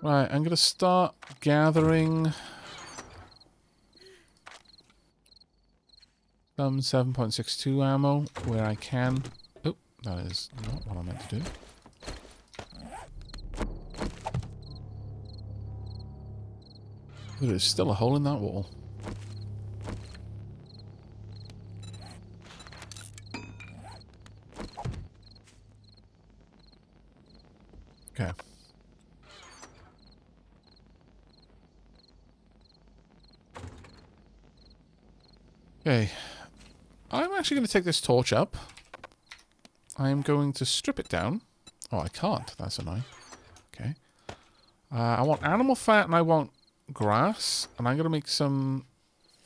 Right, I'm going to start gathering some 7.62 ammo where I can. Oh, that is not what I meant to do. There's still a hole in that wall. Okay. Okay. I'm actually going to take this torch up. I am going to strip it down. Oh, I can't. That's annoying. Okay. I want animal fat and I want grass. And I'm going to make some...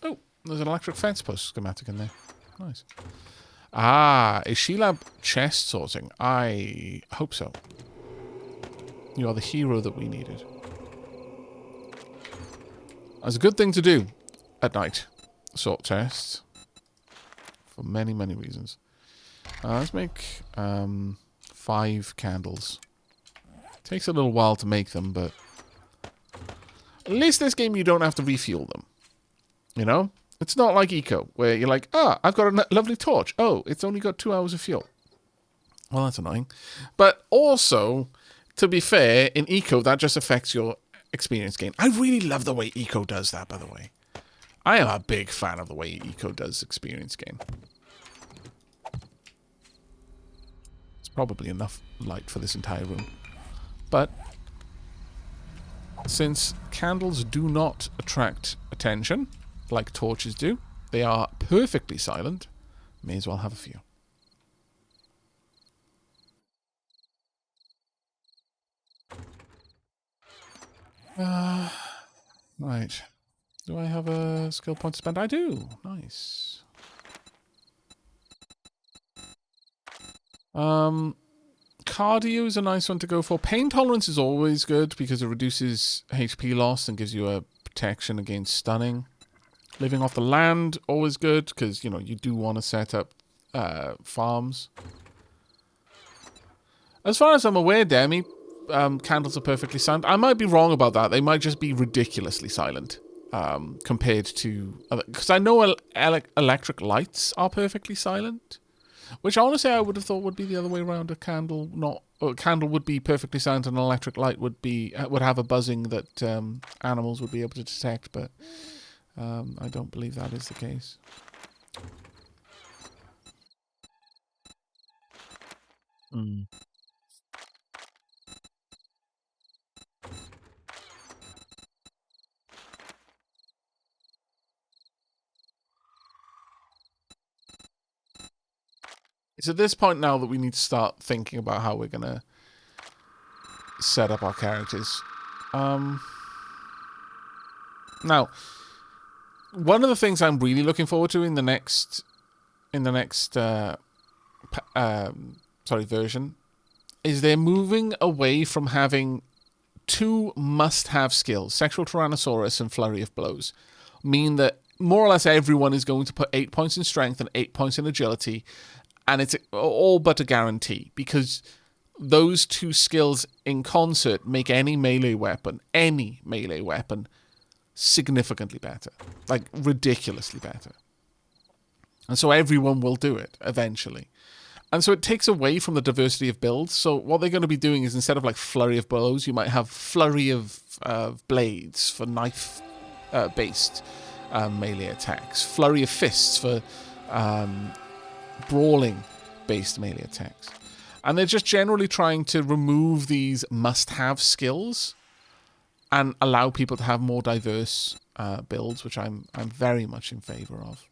Oh, there's an electric fence post schematic in there. Nice. Ah, is Sheilab chest sorting? I hope so. You are the hero that we needed. That's a good thing to do at night. Sort chests. For many, many reasons. Let's make 5 candles. Takes a little while to make them, but at least this game you don't have to refuel them. You know? It's not like Eco, where you're like, I've got a lovely torch. Oh, it's only got 2 hours of fuel. Well, that's annoying. But also, to be fair, in Eco, that just affects your experience gain. I really love the way Eco does that, by the way. I am a big fan of the way Eco does experience gain. It's probably enough light for this entire room. But since candles do not attract attention, like torches do, they are perfectly silent, may as well have a few. Right. Do I have a skill point to spend? I do. Nice. Cardio is a nice one to go for. Pain tolerance is always good because it reduces HP loss and gives you a protection against stunning. Living off the land, always good because, you know, you do want to set up farms. As far as I'm aware, Demi, candles are perfectly silent. I might be wrong about that. They might just be ridiculously silent compared to... Because I know electric lights are perfectly silent. Which honestly I would have thought would be the other way around. A candle would be perfectly silent and an electric light would have a buzzing that animals would be able to detect, but I don't believe that is the case. It's at this point now that we need to start thinking about how we're going to set up our characters. Now, one of the things I'm really looking forward to in the next version is they're moving away from having 2 must-have skills, Sexual Tyrannosaurus and Flurry of Blows, mean that more or less everyone is going to put 8 points in strength and 8 points in agility, and it's all but a guarantee, because those 2 skills in concert make any melee weapon, significantly better. Like, ridiculously better. And so everyone will do it, eventually. And so it takes away from the diversity of builds. So what they're going to be doing is, instead of like Flurry of Blows, you might have Flurry of Blades for knife-based melee attacks. Flurry of Fists for... brawling-based melee attacks. And they're just generally trying to remove these must-have skills and allow people to have more diverse builds, which I'm very much in favor of.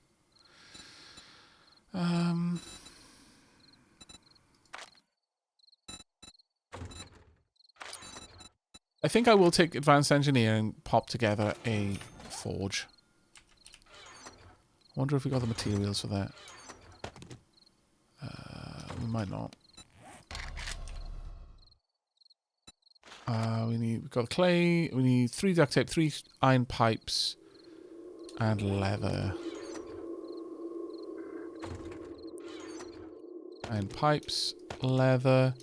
I think I will take Advanced Engineering and pop together a forge. I wonder if we got the materials for that. We might not. We've got clay. We need 3 duct tape, 3 iron pipes, and leather. Iron pipes, leather,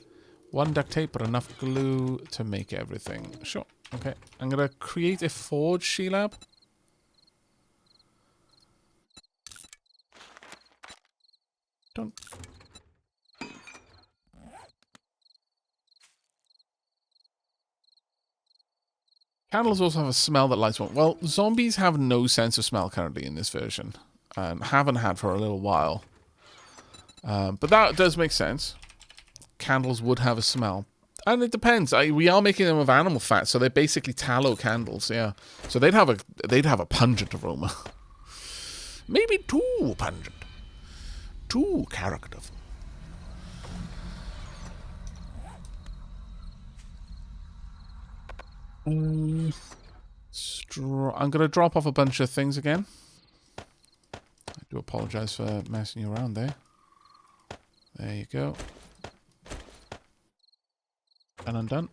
1 duct tape, but enough glue to make everything. Sure. Okay, I'm gonna create a forge, Sheelab. Don't. Candles also have a smell that lights one. Well, zombies have no sense of smell currently in this version, and haven't had for a little while. But that does make sense. Candles would have a smell. And it depends. We are making them of animal fat, so they're basically tallow candles, yeah. So they'd have a pungent aroma. Maybe too pungent. Too characterful. I'm gonna drop off a bunch of things again. I do apologize for messing you around there. There you go. And I'm done.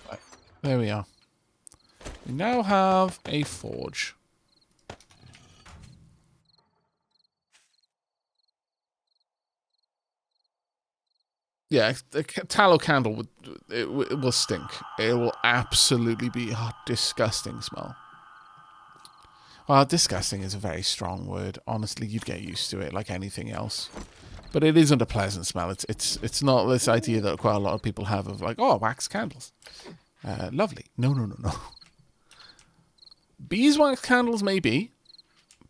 Right, there we are. We now have a forge. Yeah, a tallow candle it will stink. It will absolutely be a disgusting smell. Well, disgusting is a very strong word. Honestly, you'd get used to it like anything else. But it isn't a pleasant smell. It's not this idea that quite a lot of people have of like, oh, wax candles. Lovely. No. Beeswax candles, maybe.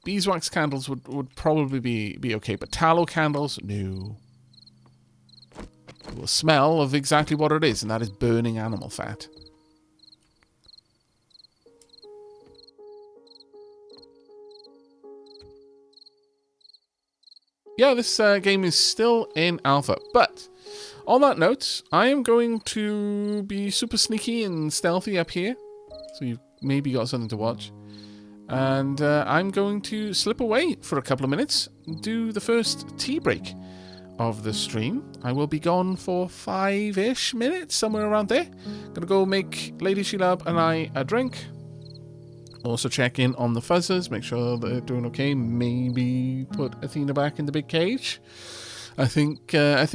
Beeswax candles would probably be okay. But tallow candles, no. It will smell of exactly what it is, and that is burning animal fat. Yeah, this game is still in alpha, but on that note, I am going to be super sneaky and stealthy up here, so you've maybe got something to watch, and I'm going to slip away for a couple of minutes, do the first tea break of the stream. I will be gone for 5-ish minutes, somewhere around there. Gonna go make Lady Sheelab and I a drink. Also check in on the fuzzers, make sure they're doing okay. Maybe put Athena back in the big cage. I think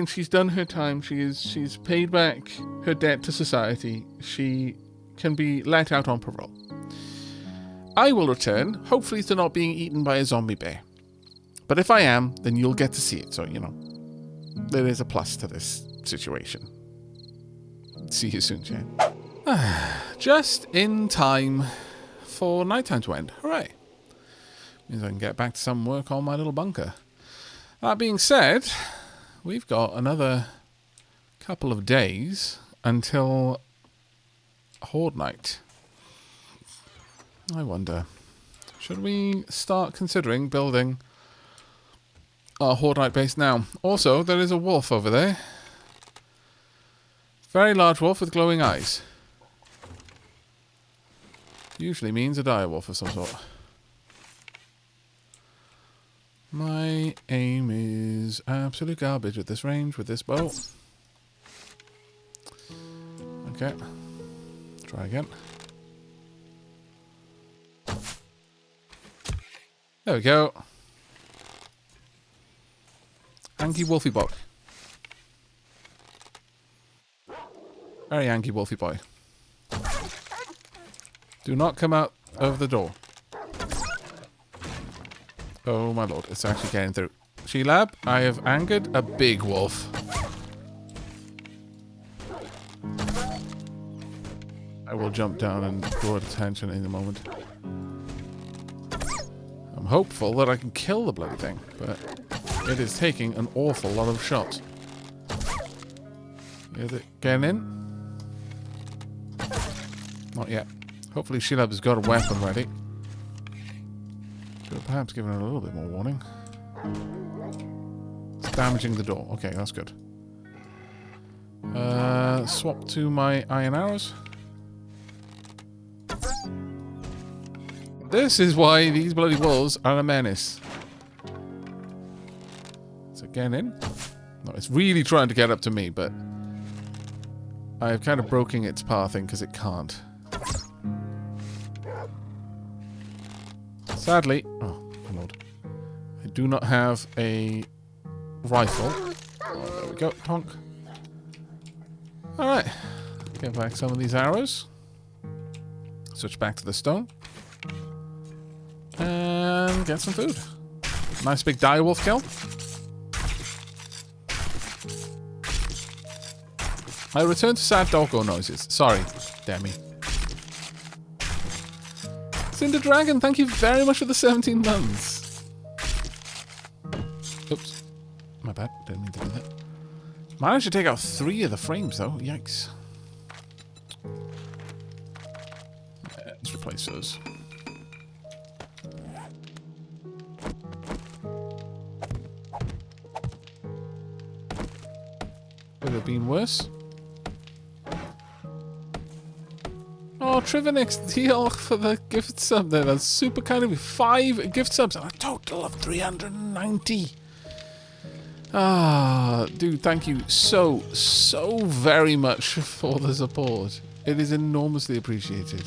she's done her time. She's paid back her debt to society. She can be let out on parole. I will return, hopefully to not being eaten by a zombie bear. But if I am, then you'll get to see it. So, you know, there is a plus to this situation. See you soon, Jen. Just in time for nighttime to end. Hooray. Means I can get back to some work on my little bunker. That being said, we've got another couple of days until Horde Night. I wonder, should we start considering building our Horde Night base now? Also, there is a wolf over there. Very large wolf with glowing eyes. Usually means a dire wolf of some sort. My aim is absolute garbage at this range with this bow. Okay. Try again. There we go. Anky Wolfie boy. Very Anky Wolfie boy. Do not come out of the door. Oh my lord, it's actually getting through. Sheelab, I have angered a big wolf. I will jump down and draw attention in a moment. I'm hopeful that I can kill the bloody thing, but it is taking an awful lot of shots. Is it getting in? Not yet. Hopefully Sheelab has got a weapon ready. Should have perhaps given her a little bit more warning. It's damaging the door. Okay, that's good. Swap to my iron arrows. This is why these bloody wolves are a menace. Is it getting in? No, it's really trying to get up to me, but I've kind of broken its pathing because it can't. Sadly, oh my lord, I do not have a rifle. Oh, there we go. Tonk. Alright. Get back some of these arrows. Switch back to the stone. And get some food. Nice big direwolf kill. I return to sad doggo noises. Sorry, Demi. Cinder Dragon, thank you very much for the 17 months. Oops. My bad. Didn't mean to do that. Managed to take out 3 of the frames, though. Yikes. Let's replace those. Could have been worse. Oh, Trivenix, deal for the gift sub there. That's super kind of you. 5 gift subs and a total of 390. Ah, dude, thank you so very much for the support. It is enormously appreciated.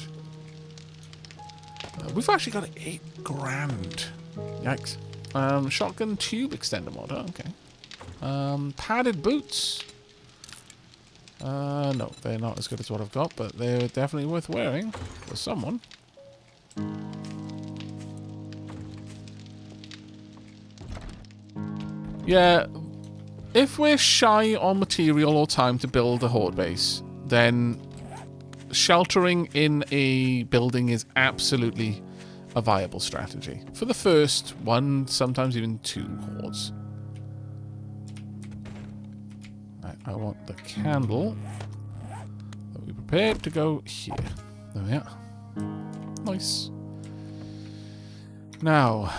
We've actually got 8 grand. Yikes. Shotgun tube extender mod. Oh, okay. Padded boots. No, they're not as good as what I've got, but they're definitely worth wearing for someone. Yeah, if we're shy on material or time to build a horde base, then sheltering in a building is absolutely a viable strategy. For the first 1, sometimes even 2 hordes. Right, I want the candle that we prepared to go here. There we are. Nice. Now,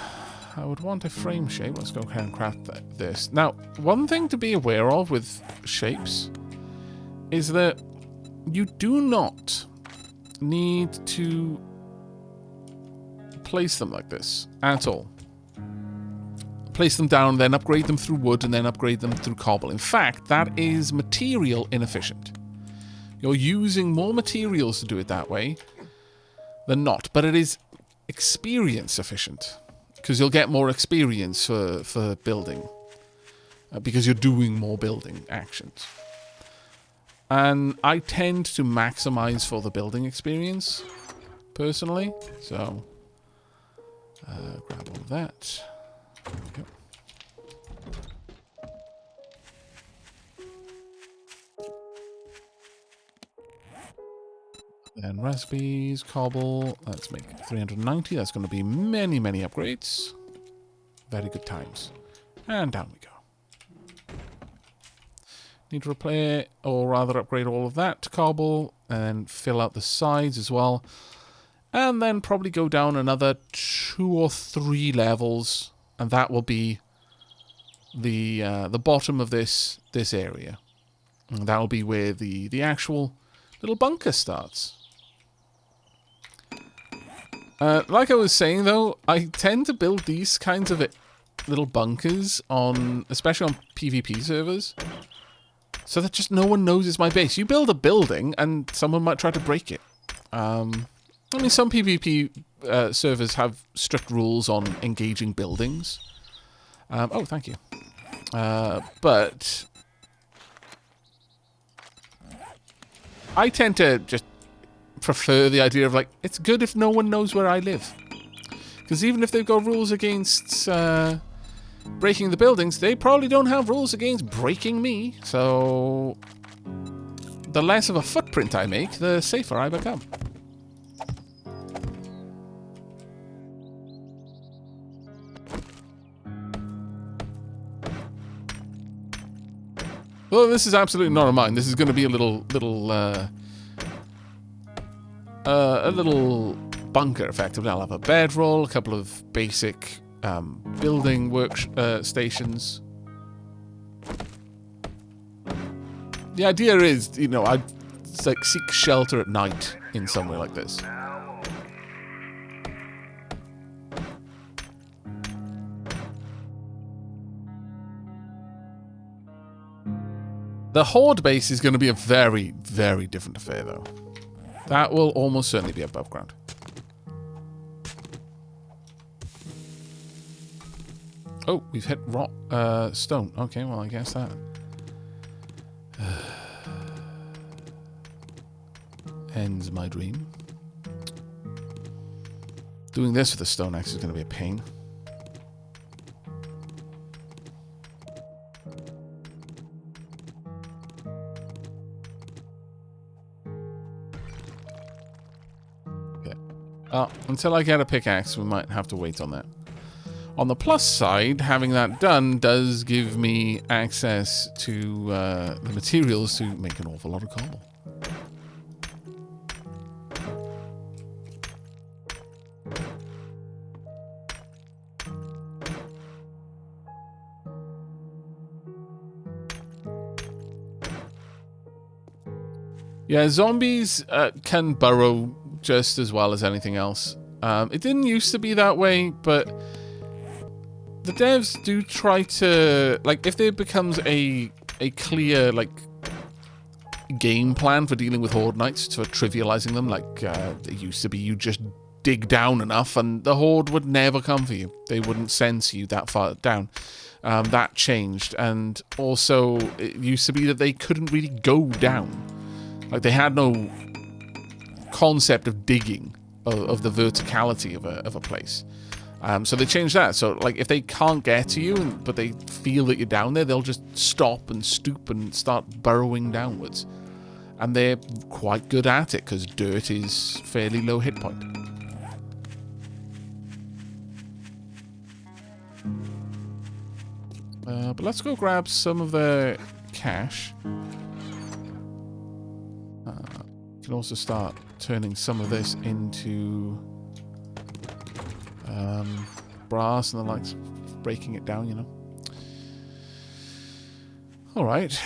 I would want a frame shape. Let's go ahead and craft this. Now, one thing to be aware of with shapes is that you do not need to place them like this at all. Place them down, then upgrade them through wood, and then upgrade them through cobble. In fact, that is material inefficient. You're using more materials to do it that way than not, but it is experience efficient. Because you'll get more experience for building. Because you're doing more building actions. And I tend to maximize for the building experience, personally. So, grab all of that. There we go. Then recipes, cobble. Let's make 390. That's going to be many, many upgrades. Very good times. And down we go. Need to repair, or rather upgrade all of that to cobble, and fill out the sides as well. And then probably go down another 2 or 3 levels, and that will be the bottom of this area. And that will be where the actual little bunker starts. Like I was saying, though, I tend to build these kinds of little bunkers on, especially on PvP servers, so that just no one knows it's my base. You build a building, and someone might try to break it. I mean, some PvP servers have strict rules on engaging buildings. Oh, thank you. But I tend to just prefer the idea of, like, it's good if no one knows where I live. Because even if they've got rules against breaking the buildings, they probably don't have rules against breaking me. So the less of a footprint I make, the safer I become. Well, this is absolutely not a mine. This is going to be a little bunker, effectively. I'll have a bedroll, a couple of basic building work stations. The idea is, you know, I'd like seek shelter at night in somewhere like this. The horde base is going to be a very, very different affair, though. That will almost certainly be above ground. Oh, we've hit rock, stone. Okay, well, I guess that ends my dream. Doing this with the stone axe is going to be a pain. Okay. Until I get a pickaxe, we might have to wait on that. On the plus side, having that done does give me access to the materials to make an awful lot of cobble. Yeah, zombies can burrow just as well as anything else. It didn't used to be that way, but the devs do try to, like, if there becomes a clear, like, game plan for dealing with Horde Knights, for trivializing them, like it used to be, you just dig down enough and the Horde would never come for you. They wouldn't sense you that far down. That changed, and also it used to be that they couldn't really go down. Like, they had no concept of digging, of the verticality of a place. So they changed that. So, like, if they can't get to you, but they feel that you're down there, they'll just stop and stoop and start burrowing downwards. And they're quite good at it, because dirt is fairly low hit point. But let's go grab some of the cash. We can also start turning some of this into brass and the likes, breaking it down, you know. Alright.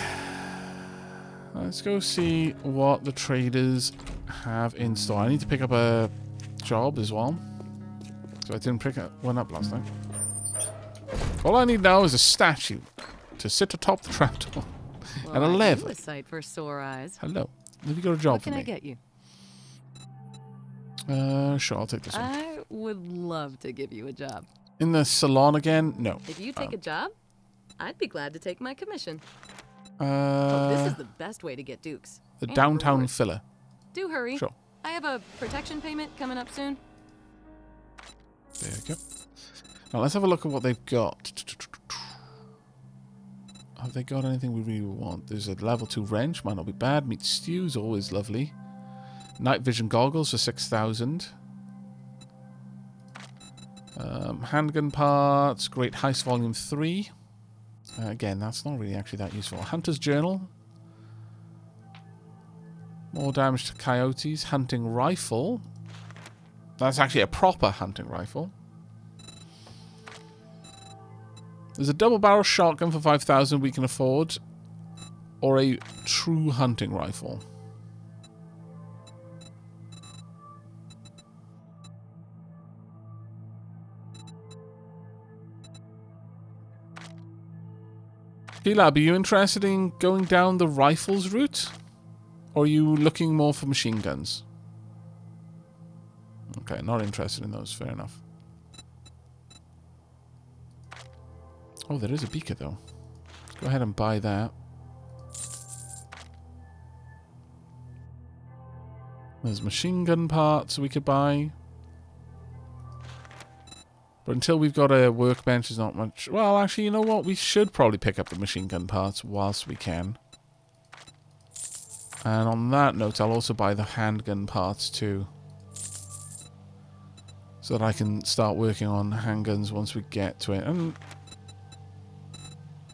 Let's go see what the traders have in store. I need to pick up a job as well, so I didn't pick one up last time. All I need now is a statue to sit atop the trapdoor. Well, and a lever. A sight for sore eyes. Hello. Have you got a job for me? What can I get you? Sure, I'll take this one. I would love to give you a job. In the salon again? No. If you take a job, I'd be glad to take my commission. Oh, this is the best way to get dukes. The And downtown rewards. filler. Do hurry. Sure. I have a protection payment coming up soon. There we go. Now let's have a look at what they've got. Have they got anything we really want? There's a level 2 wrench, might not be bad. Meat stews, always lovely. Night vision goggles for 6,000. Handgun parts, Great Heist Volume 3. Again, that's not really actually that useful. Hunter's Journal. More damage to coyotes. Hunting rifle. That's actually a proper hunting rifle. There's a double barrel shotgun for 5,000 we can afford. Or a true hunting rifle. Lab, are you interested in going down the rifles route? Or are you looking more for machine guns? Okay, not interested in those, fair enough. Oh, there is a beaker though. Let's go ahead and buy that. There's machine gun parts we could buy. But until we've got a workbench, there's not much. Well, actually, you know what? We should probably pick up the machine gun parts whilst we can. And on that note, I'll also buy the handgun parts too. So that I can start working on handguns once we get to it. And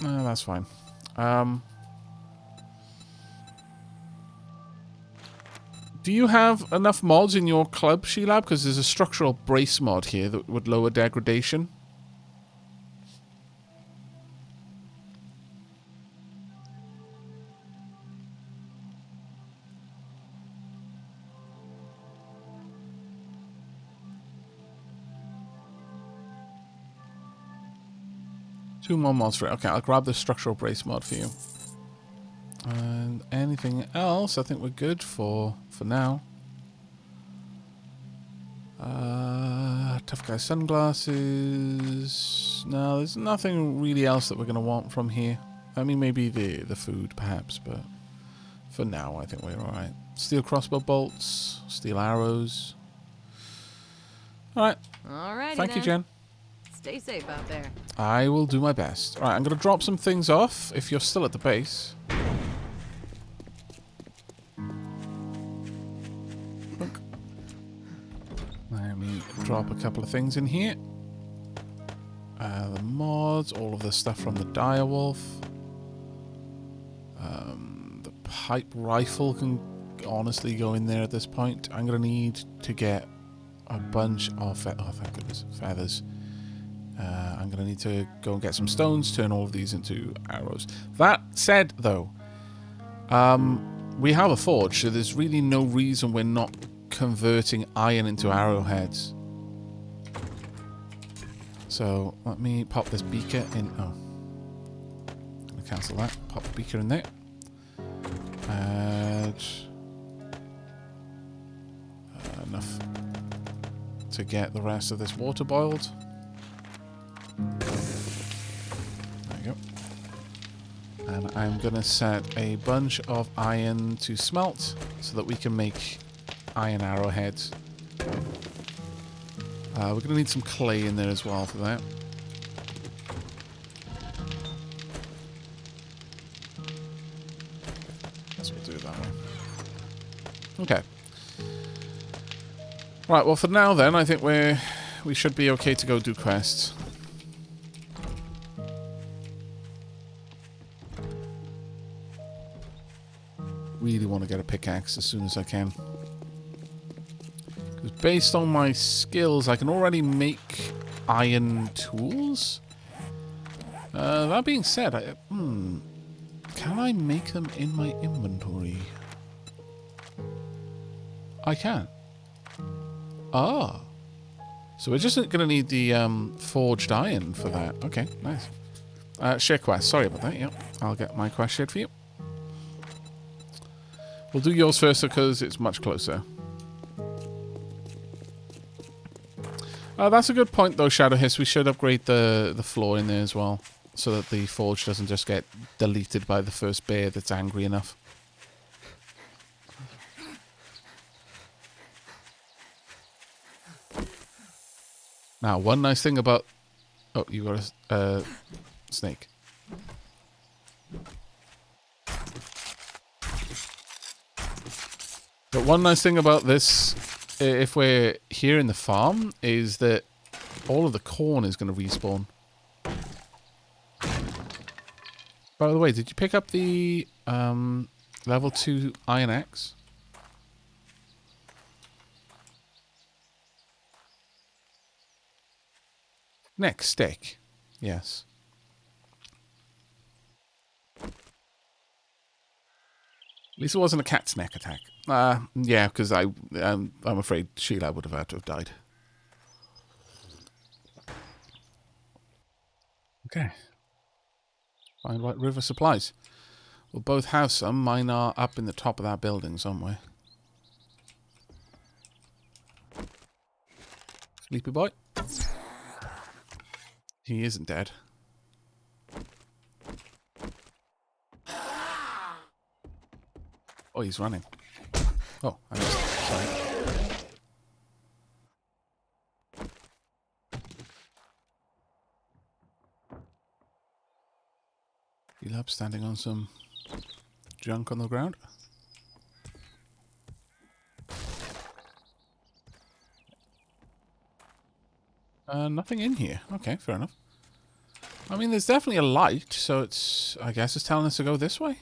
that's fine. Do you have enough mods in your club, Sheelab? Because there's a structural brace mod here that would lower degradation. Two more mods for it. Okay, I'll grab the structural brace mod for you. And anything else, I think we're good for now. Tough guy sunglasses. No, there's nothing really else that we're going to want from here. I mean, maybe the food, perhaps, but For now, I think we're alright. Steel crossbow bolts, steel arrows. Alright. Alrighty Thank you, then. Jen. Stay safe out there. I will do my best. Alright, I'm going to drop some things off if you're still at the base. Look. Let me drop a couple of things in here. The mods, all of the stuff from the direwolf. The pipe rifle can honestly go in there at this point. I'm going to need to get a bunch of... oh, thank goodness. Feathers. I'm going to need to go and get some stones, turn all of these into arrows. That said, though, we have a forge, so there's really no reason we're not converting iron into arrowheads. So let me pop this beaker in. Oh, I'm going to cancel that. Pop the beaker in there. Add enough to get the rest of this water boiled. There you go. And I'm going to set a bunch of iron to smelt so that we can make iron arrowheads. We're going to need some clay in there as well for that. Guess we'll do it that way. Okay. Right, well for now then, I think we should be okay to go do quests. Really want to get a pickaxe as soon as I can. Because based on my skills, I can already make iron tools. That being said, can I make them in my inventory? I can. Ah. So we're just going to need the forged iron for that. Okay, nice. Share quest. Sorry about that. Yep. I'll get my quest shared for you. We'll do yours first because it's much closer. That's a good point though, Shadow Hiss. We should upgrade the floor in there as well, so that the forge doesn't just get deleted by the first bear that's angry enough. Now, one nice thing about... oh, you got a snake. But one nice thing about this, if we're here in the farm, is that all of the corn is going to respawn. By the way, did you pick up the level 2 iron axe? Next stick. Yes. At least it wasn't a cat's neck attack. Yeah, because I'm afraid Sheila would have had to have died. Okay. Find White River supplies. We'll both have some. Mine are up in the top of that building somewhere. Sleepy boy. He isn't dead. Oh, he's running. Oh, I missed it. Sorry. Heal up, standing on some junk on the ground. Nothing in here. Okay, fair enough. I mean, there's definitely a light, so it's... I guess it's telling us to go this way.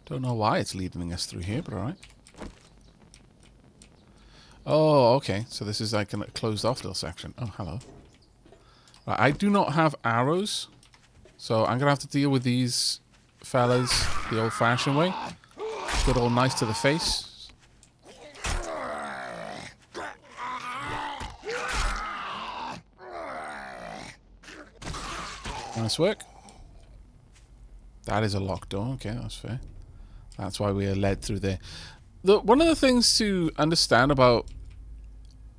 Don't know why it's leading us through here, but alright. Oh, okay. So this is like a closed off little section. Oh, hello. Right, I do not have arrows, so I'm going to have to deal with these fellas the old-fashioned way. Good old nice to the face. Nice work. That is a locked door. Okay, that's fair. That's why we are led through there. One of the things to understand about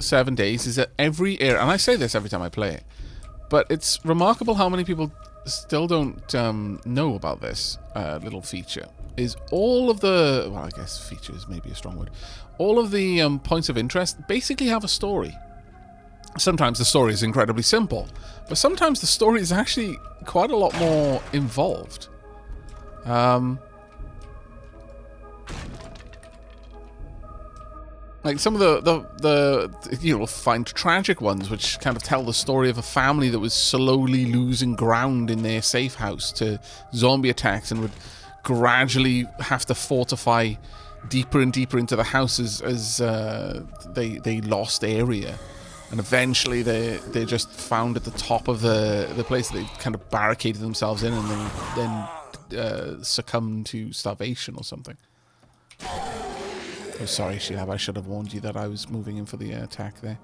7 Days is that every area, and I say this every time I play it, but it's remarkable how many people still don't know about this little feature is all of the, well, I guess feature is maybe a strong word. All of the points of interest basically have a story. Sometimes the story is incredibly simple, but sometimes the story is actually quite a lot more involved. Like some of the you'll find tragic ones which kind of tell the story of a family that was slowly losing ground in their safe house to zombie attacks and would gradually have to fortify deeper and deeper into the house as they lost area. And eventually they just found at the top of the place that they kind of barricaded themselves in and then succumbed to starvation or something. Oh, sorry, Shilab, I should have warned you that I was moving in for the attack there.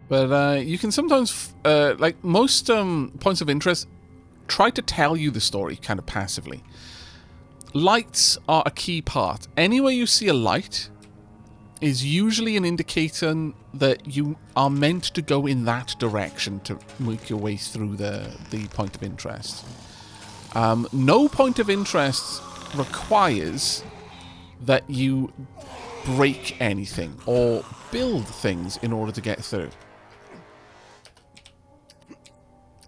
But you can sometimes, like most points of interest, try to tell you the story kind of passively. Lights are a key part. Anywhere you see a light is usually an indicator that you are meant to go in that direction to make your way through the point of interest. No point of interest requires that you break anything or build things in order to get through.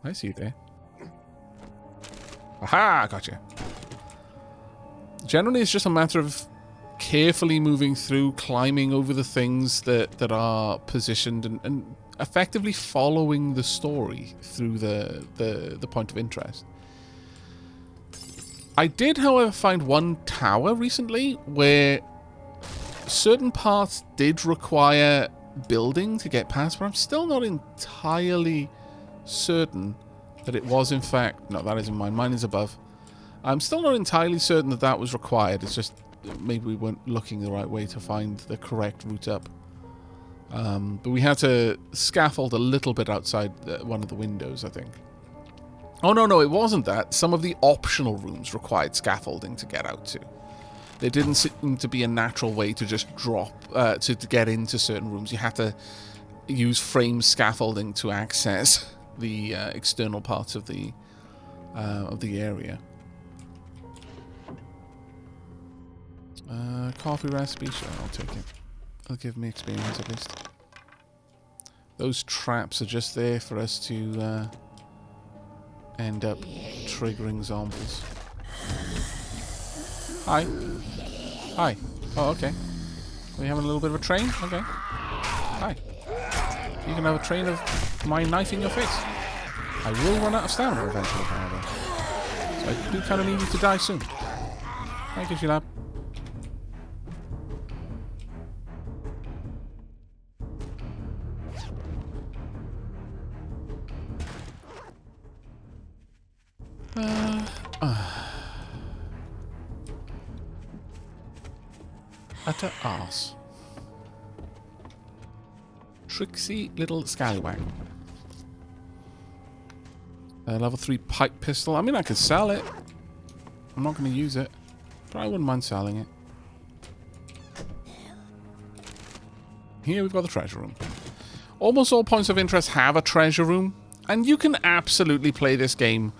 I see you there. Aha! Gotcha. Generally, it's just a matter of carefully moving through, climbing over the things that are positioned and effectively following the story through the point of interest. I did, however, find one tower recently where certain parts did require building to get past, but I'm still not entirely certain that it was in fact... No, that isn't mine. Mine is above. I'm still not entirely certain that that was required. It's just maybe we weren't looking the right way to find the correct route up. But we had to scaffold a little bit outside one of the windows, I think. Oh, no, it wasn't that. Some of the optional rooms required scaffolding to get out to. There didn't seem to be a natural way to just drop, to get into certain rooms. You had to use frame scaffolding to access the external parts of the area. Coffee recipe, sure, I'll take it. It'll give me experience at least. Those traps are just there for us to end up triggering zombies. Hi. Hi. Oh, okay. Are we having a little bit of a train? Okay. Hi. You can have a train of my knife in your face. I will run out of stamina eventually, however. So I do kind of need you to die soon. Thank you, Shilab. Utter arse. Tricksy little scallywag. Level 3 pipe pistol. I mean, I could sell it. I'm not going to use it, but I wouldn't mind selling it. Here we've got the treasure room. Almost all points of interest have a treasure room, and you can absolutely play this game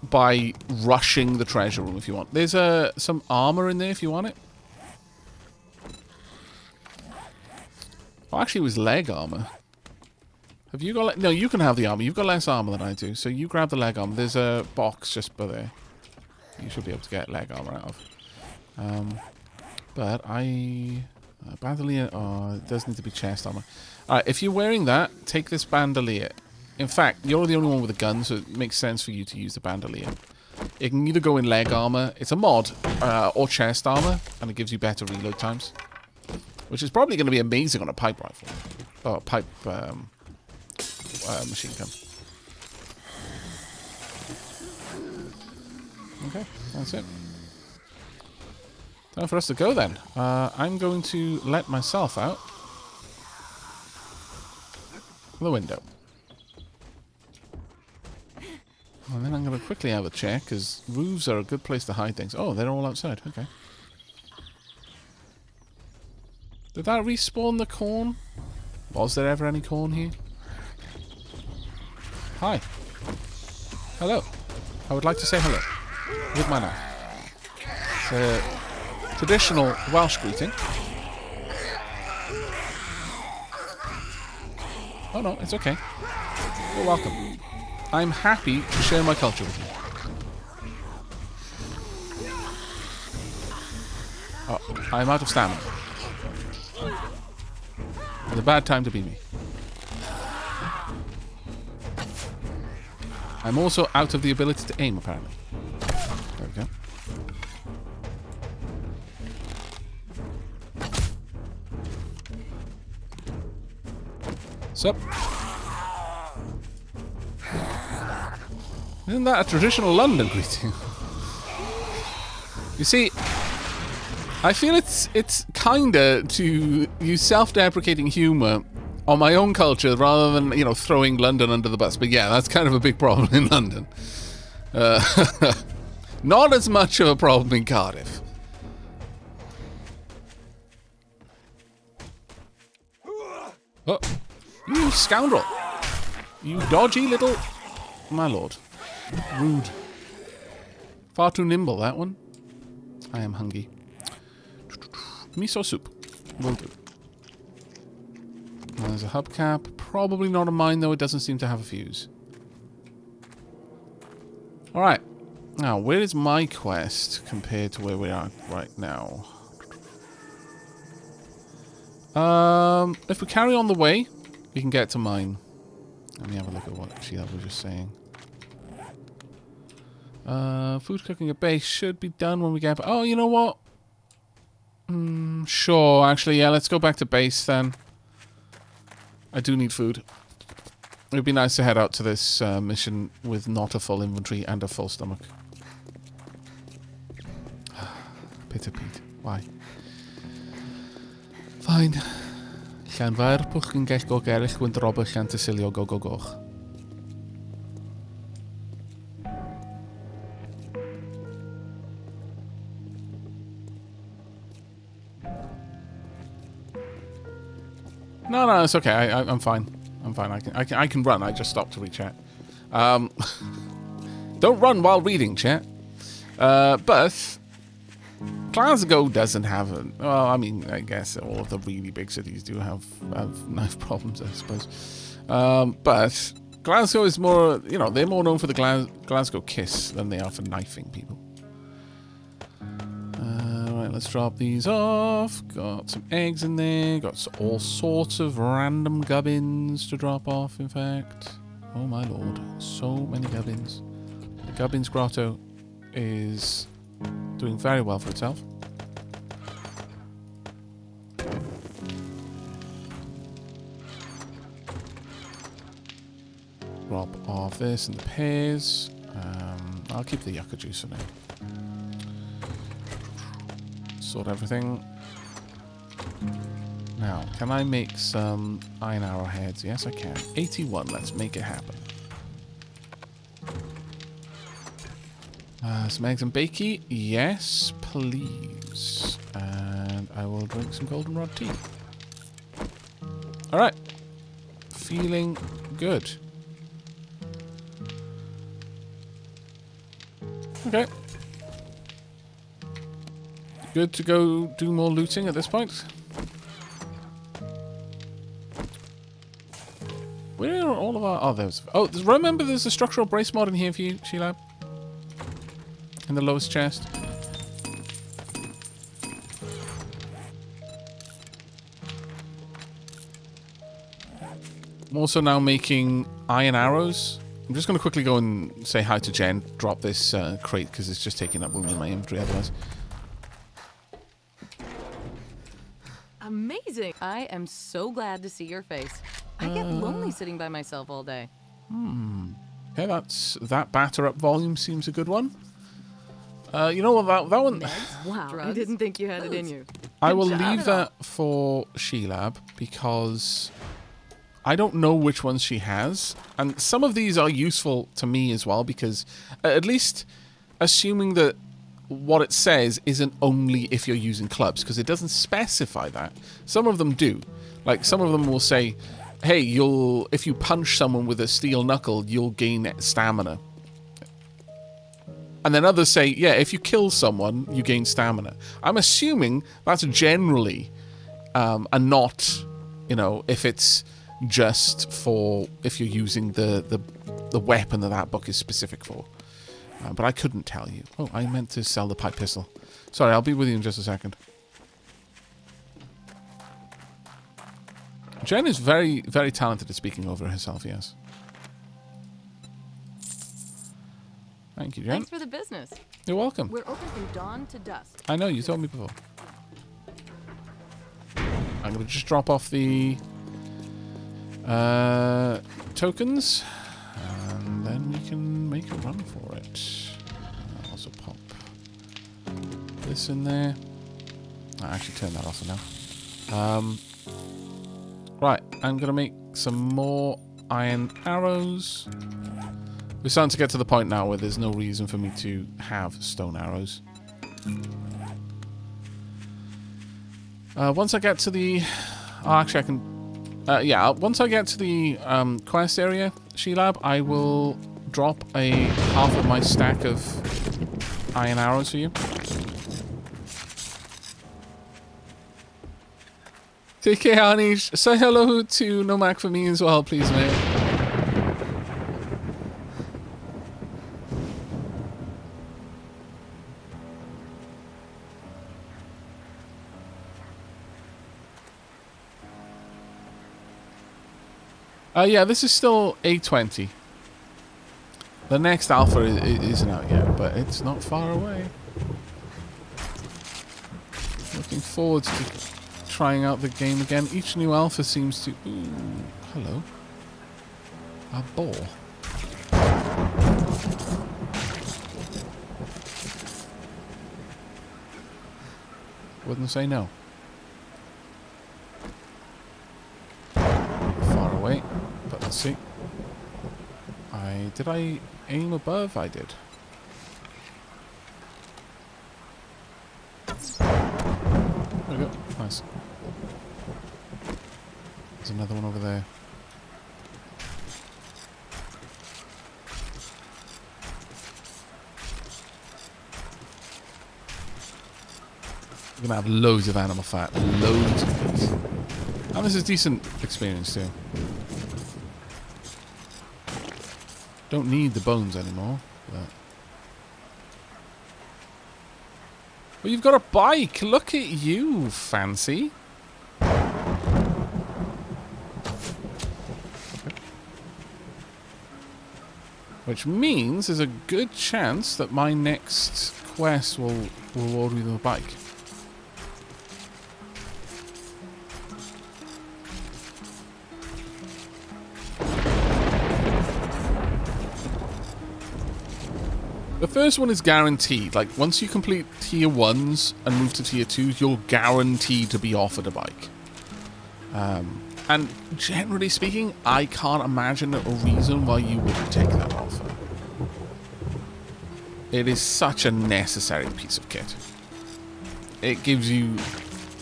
by rushing the treasure room if you want. There's some armor in there if you want it. Oh, actually, it was leg armor. Have you got... No, you can have the armor. You've got less armor than I do, so you grab the leg armor. There's a box just by there. You should be able to get leg armor out of. But I... bandolier... Oh, it does need to be chest armor. Alright, if you're wearing that, take this bandolier. In fact, you're the only one with a gun, so it makes sense for you to use the bandolier. It can either go in leg armor, it's a mod, or chest armor, and it gives you better reload times. Which is probably going to be amazing on a pipe rifle. Oh, pipe machine gun. Okay, that's it. Time for us to go then. I'm going to let myself out the window. And then I'm going to quickly have a check, because roofs are a good place to hide things. Oh, they're all outside. Okay. Did that respawn the corn? Was there ever any corn here? Hi. Hello. I would like to say hello. With my knife. It's a traditional Welsh greeting. Oh no, it's okay. You're welcome. I'm happy to share my culture with you. Oh, I'm out of stamina. It's a bad time to be me. I'm also out of the ability to aim, apparently. There we go. Sup? Isn't that a traditional London greeting? You see, I feel it's kinda to use self-deprecating humor on my own culture rather than, you know, throwing London under the bus. But yeah, that's kind of a big problem in London. Not as much of a problem in Cardiff. Oh, you scoundrel. You dodgy little... My lord. Rude. Far too nimble, that one. I am hungry. Miso soup. Will do. There's a hubcap. Probably not a mine, though. It doesn't seem to have a fuse. Alright. Now, where is my quest compared to where we are right now? If we carry on the way, we can get to mine. Let me have a look at what Sheila was just saying. Food cooking at base should be done when we get... Oh, you know what? Sure, actually, yeah, let's go back to base then. I do need food. It would be nice to head out to this mission with not a full inventory and a full stomach. Peter Pete, why? Fine. Llan fair pwch yn gell go gerich gwyn drobo llan tysilio go go goch. No, it's okay. I'm fine. I'm fine. I can run. I just stopped to read chat. Don't run while reading chat. But Glasgow doesn't have a... Well, I mean, I guess all of the really big cities do have knife problems, I suppose. But Glasgow is more... You know, they're more known for the Glasgow kiss than they are for knifing people. Right, let's drop these off. Got some eggs in there. Got all sorts of random gubbins to drop off, in fact. Oh my lord. So many gubbins. The Gubbins Grotto is doing very well for itself. Drop off this and the pears. I'll keep the yucca juice for now. Sort everything. Now, can I make some iron arrowheads? Yes, I can. 81. Let's make it happen. Some eggs and bakey. Yes, please. And I will drink some goldenrod tea. Alright. Feeling good. Okay. Good to go do more looting at this point. Where are all of our... Oh, there's... Oh, remember there's a structural brace mod in here for you, Sheila? In the lowest chest. I'm also now making iron arrows. I'm just going to quickly go and say hi to Jen. Drop this crate because it's just taking up room in my inventory otherwise. Amazing! I am so glad to see your face. I get lonely sitting by myself all day. Okay, that batter up volume seems a good one. You know what, that one... Wow, I didn't think you had it in you. I will leave that for Sheilab because I don't know which ones she has. And some of these are useful to me as well because at least assuming that what it says isn't only if you're using clubs because it doesn't specify that. Some of them do. Like some of them will say hey, if you punch someone with a steel knuckle, you'll gain stamina. And then others say, yeah, if you kill someone, you gain stamina. I'm assuming that's generally, and not, if it's just for if you're using the weapon that book is specific for. But I couldn't tell you. Oh, I meant to sell the pipe pistol. Sorry, I'll be with you in just a second. Jen is very, very talented at speaking over herself, yes. Thank you, Jen. Thanks for the business. You're welcome. We're open from dawn to dusk. I know, you told me before. I'm going to just drop off the tokens, and then we can make a run for it. I'll also pop this in there. I actually turned that off now. Right, I'm going to make some more iron arrows. We're starting to get to the point now where there's no reason for me to have stone arrows. Once I get to the... Oh, actually, I can... yeah, once I get to the quest area, She-Lab, I will drop half of my stack of iron arrows for you. Take care, Anish. Say hello to Nomak for me as well, please, mate. Yeah, this is still A20. The next alpha isn't out yet, but it's not far away. Looking forward to trying out the game again. Each new alpha seems to... Ooh, hello. A ball. Wouldn't say no. Far away, but let's see. Did I aim above? I did. There we go. Nice. There's another one over there. We're going to have loads of animal fat. Loads of it. And this is decent experience too. Don't need the bones anymore. Well, you've got a bike. Look at you, fancy. Which means there's a good chance that my next quest will reward me with a bike. The first one is guaranteed. Like, once you complete tier 1s and move to tier 2s, you're guaranteed to be offered a bike. And generally speaking, I can't imagine a reason why you wouldn't take that offer. It is such a necessary piece of kit. It gives you,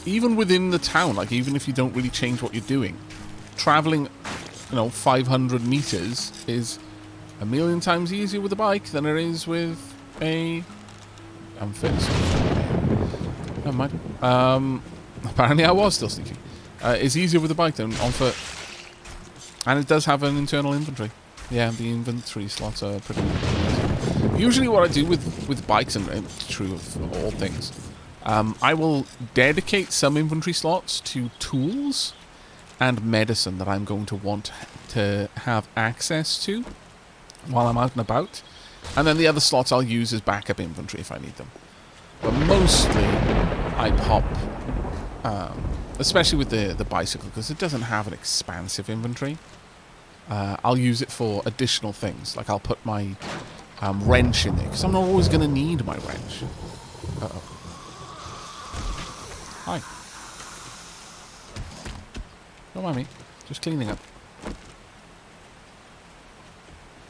even within the town, like even if you don't really change what you're doing, traveling, 500 meters is a million times easier with a bike than it is with a... I'm fixed. Never mind. Apparently I was still sneaking. It's easier with a bike than on foot. And it does have an internal inventory. Yeah, the inventory slots are pretty nice. Usually what I do with bikes, and it's true of all things, I will dedicate some inventory slots to tools and medicine that I'm going to want to have access to while I'm out and about. And then the other slots I'll use as backup inventory if I need them. But mostly I pop... especially with the bicycle, because it doesn't have an expansive inventory. I'll use it for additional things. Like I'll put my wrench in there, because I'm not always going to need my wrench. Uh-oh. Hi. Don't mind me. Just cleaning up.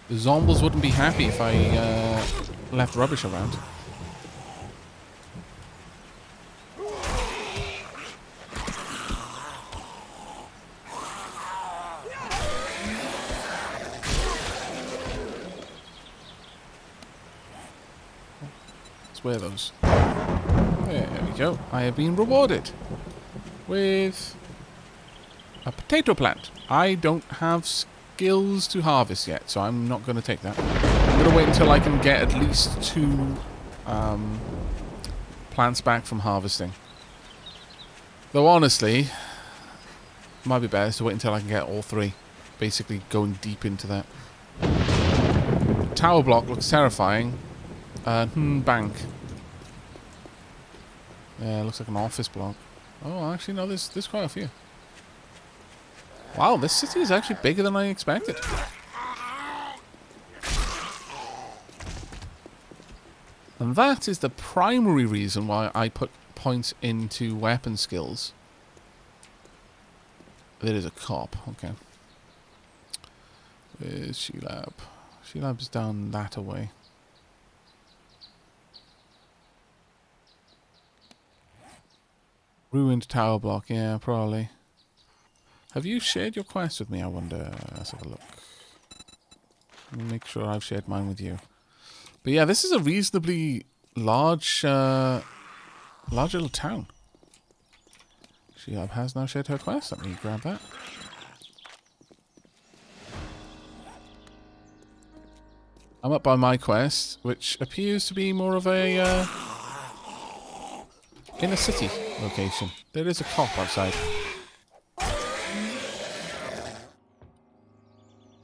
The zombies wouldn't be happy if I left rubbish around. wear those. There we go. I have been rewarded with a potato plant. I don't have skills to harvest yet, so I'm not going to take that. I'm going to wait until I can get at least 2 plants back from harvesting. Though honestly, it might be better to wait until I can get all 3. Basically going deep into that. Tower block looks terrifying. Bank. Yeah, it looks like an office block. Oh, actually, no, there's quite a few. Wow, this city is actually bigger than I expected. And that is the primary reason why I put points into weapon skills. There is a cop, okay. Where's She-Lab? She-Lab's down that away. Ruined tower block, yeah, probably. Have you shared your quest with me, I wonder? Let's have a look. Let me make sure I've shared mine with you. But yeah, this is a reasonably large, large little town. She-Lab has now shared her quest. Let me grab that. I'm up by my quest, which appears to be more of a inner city location. There is a cop outside.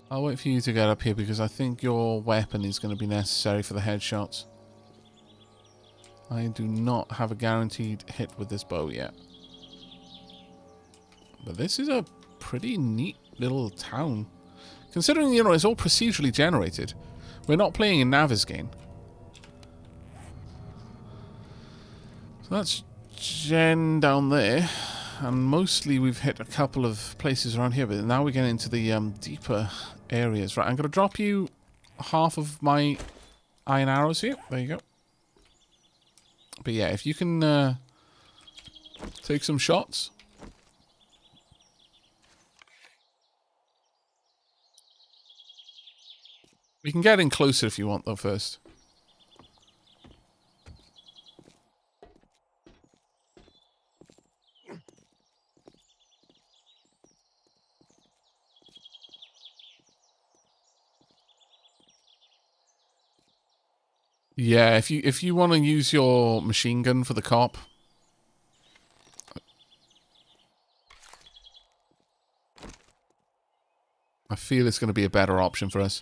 I'll wait for you to get up here because I think your weapon is going to be necessary for the headshots. I do not have a guaranteed hit with this bow yet. But this is a pretty neat little town. Considering, you know, it's all procedurally generated. We're not playing in Navisgain. So that's Jen down there. And mostly we've hit a couple of places around here. But now we get into the deeper areas. Right, I'm going to drop you half of my iron arrows here. There you go. But yeah, if you can take some shots. We can get in closer if you want, though, first. Yeah, if you want to use your machine gun for the cop. I feel it's going to be a better option for us.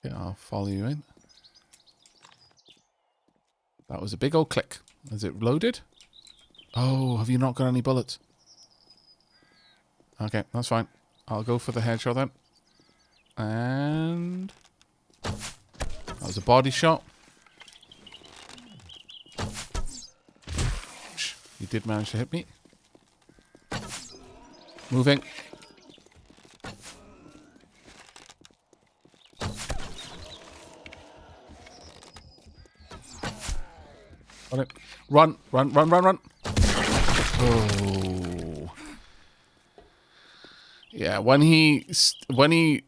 Yeah, I'll follow you in. That was a big old click. Is it loaded? Oh, have you not got any bullets? Okay, that's fine. I'll go for the headshot then. And that was a body shot. You did manage to hit me. Moving. Got it. Run, run, run, run, run. Oh. Yeah, when he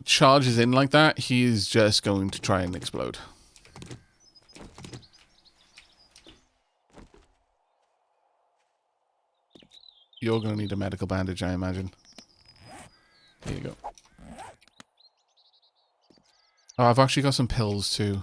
charges in like that, he is just going to try and explode. You're going to need a medical bandage, I imagine. Here you go. Oh, I've actually got some pills too.